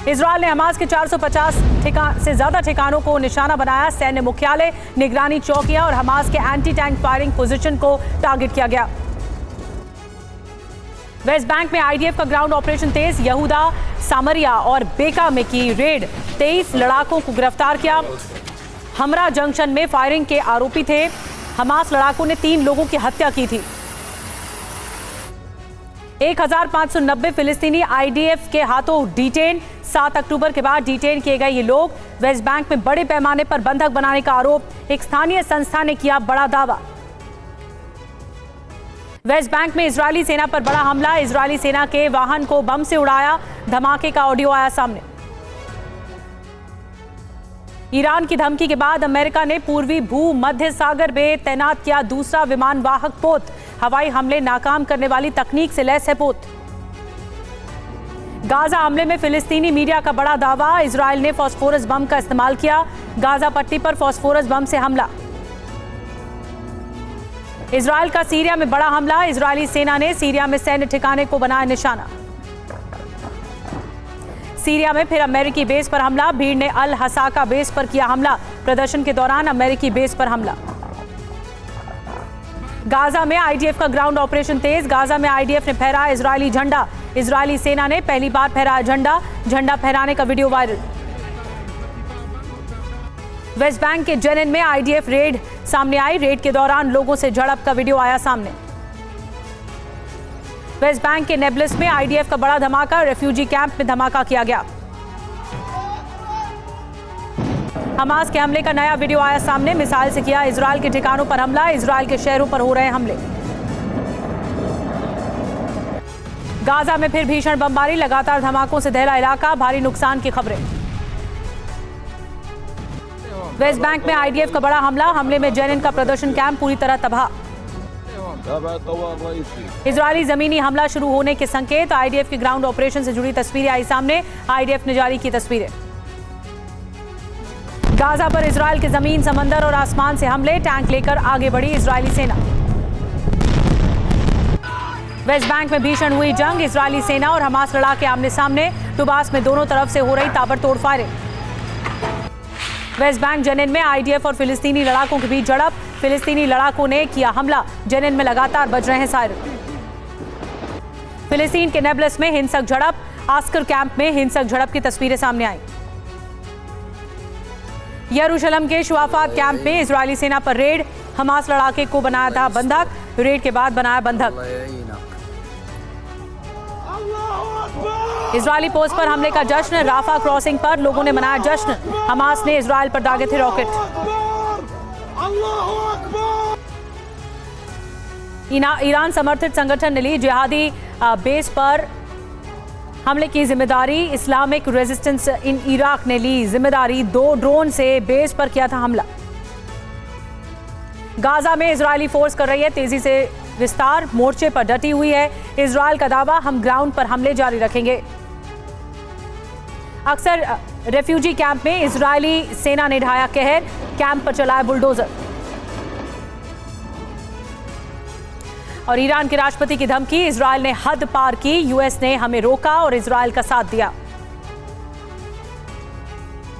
Israel ने Hamas के 450 से ज्यादा ठिकानों को निशाना बनाया। सैन्य मुख्यालय, निगरानी चौकियां और हमास के एंटी टैंक फायरिंग पोजीशन को टारगेट किया गया। वेस्ट बैंक में आईडीएफ का ग्राउंड ऑपरेशन तेज। यहूदा, सामरिया और बेका में की रेड। 23 लड़ाकों को गिरफ्तार किया। हमरा जंक्शन में फायरिंग के आरोपी थे। हमास लड़ाकों ने 3 लोगों की हत्या की थी। 1590 फिलिस्तीनी आईडीएफ के हाथों डिटेन। 7 अक्टूबर के बाद डिटेन किए गए ये लोग। वेस्ट बैंक में बड़े पैमाने पर बंधक बनाने का आरोप। एक स्थानीय संस्था ने किया बड़ा दावा। वेस्ट बैंक में इजरायली सेना पर बड़ा हमला। इजरायली सेना के वाहन को बम से उड़ाया। धमाके का ऑडियो आया सामने। ईरान की धमकी के बाद अमेरिका ने पूर्वी भूमध्य सागर में तैनात किया दूसरा विमान वाहक पोत। हवाई हमले नाकाम करने वाली तकनीक से लैस है पोत। गाजा हमले में फिलिस्तीनी मीडिया का बड़ा दावा। इजरायल ने फास्फोरस बम का इस्तेमाल किया। गाजा पट्टी पर फास्फोरस बम से हमला। इजरायल का सीरिया में बड़ा हमला। इजरायली सेना ने सीरिया में सैन्य ठिकाने को बनाया निशाना। सीरिया में फिर अमेरिकी बेस पर हमला। भीड़ ने अल हसाका बेस पर किया हमला। प्रदर्शन के दौरान अमेरिकी बेस पर हमला। गाजा में आईडीएफ का ग्राउंड ऑपरेशन तेज। गाजा में आईडीएफ ने फहराया इजरायली झंडा। इजरायली सेना ने पहली बार फहराया झंडा। झंडा फहराने का वीडियो वायरल। वेस्ट बैंक के जेनिन में आईडीएफ रेड सामने आई। रेड के दौरान लोगों से झड़प का वीडियो आया सामने। वेस्ट बैंक के नेबलिस में आईडीएफ का बड़ा धमाका। रेफ्यूजी कैंप में धमाका किया गया। हमास के हमले का नया वीडियो आया सामने। मिसाइल से किया इजरायल के ठिकानों पर हमला। इजरायल के शहरों पर हो रहे हमले। गाजा में फिर भीषण बमबारी। लगातार धमाकों से दहला इलाका। भारी नुकसान की खबरें। वेस्ट बैंक में आईडीएफ का बड़ा हमला। हमले में जेनिन का प्रदर्शन कैंप पूरी तरह तबाह। इजरायली जमीनी हमला शुरू होने के संकेत। आईडीएफ के ग्राउंड ऑपरेशन से जुड़ी तस्वीरें आई सामने। आईडीएफ ने जारी की तस्वीरें। गाजा पर इजरायल के जमीन, समंदर और आसमान से हमले। टैंक लेकर आगे बढ़ी इजरायली सेना। वेस्ट बैंक में भीषण हुई जंग। इजरायली सेना और हमास लड़ाके आमने सामने। टुबास में दोनों तरफ से हो रही ताबड़तोड़ फायरिंग। वेस्ट बैंक जेनिन में आईडीएफ और फिलिस्तीनी लड़ाकों के बीच झड़प। फिलिस्तीनी लड़ाकों ने किया हमला। जेनिन में लगातार बज रहे हैं सायरन। फिलिस्तीन के नेबलस में हिंसक झड़प। आस्कर कैंप में हिंसक झड़प की तस्वीरें सामने आई। यरूशलेम के शुआफात कैंप में इजरायली सेना पर रेड। हमास लड़ाके को बनाया था बंधक। रेड के बाद बनाया बंधक। इजरायली पोस्ट पर हमले का जश्न। राफा क्रॉसिंग पर लोगों ने मनाया जश्न। हमास ने इजरायल पर दागे थे रॉकेट। ईरान समर्थित संगठन ने ली जिहादी बेस पर हमले की जिम्मेदारी। इस्लामिक रेजिस्टेंस इन इराक ने ली जिम्मेदारी। 2 ड्रोन से बेस पर किया था हमला। गाजा में इजरायली फोर्स कर रही है तेजी से विस्तार। मोर्चे पर डटी हुई है इजरायल का दावा। हम ग्राउंड पर हमले जारी रखेंगे। अक्सर रेफ्यूजी कैंप में इजरायली सेना ने ढाया कहर। कैंप पर चलाया बुलडोजर। और ईरान के राष्ट्रपति की धमकी। इजरायल ने हद पार की। यूएस ने हमें रोका और इजरायल का साथ दिया।